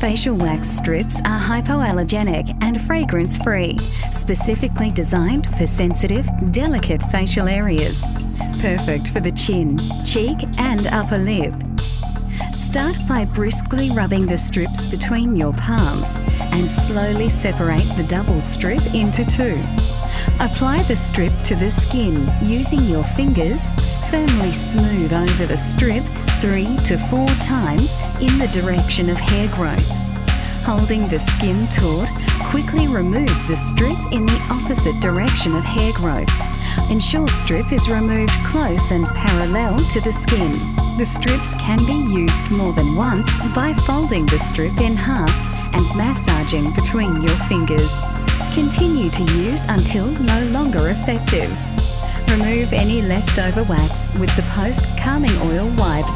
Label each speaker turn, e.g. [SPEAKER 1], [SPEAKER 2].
[SPEAKER 1] facial wax strips are hypoallergenic and fragrance-free, specifically designed for sensitive, delicate facial areas. Perfect for the chin, cheek and upper lip. Start by briskly rubbing the strips between your palms and slowly separate the double strip into two. Apply the strip to the skin using your fingers. Firmly smooth over the strip 3 to 4 times in the direction of hair growth. Holding the skin taut, quickly remove the strip in the opposite direction of hair growth. Ensure strip is removed close and parallel to the skin. The strips can be used more than once by folding the strip in half and massaging between your fingers. Continue to use until no longer effective. Remove any leftover wax with the post-calming oil wipes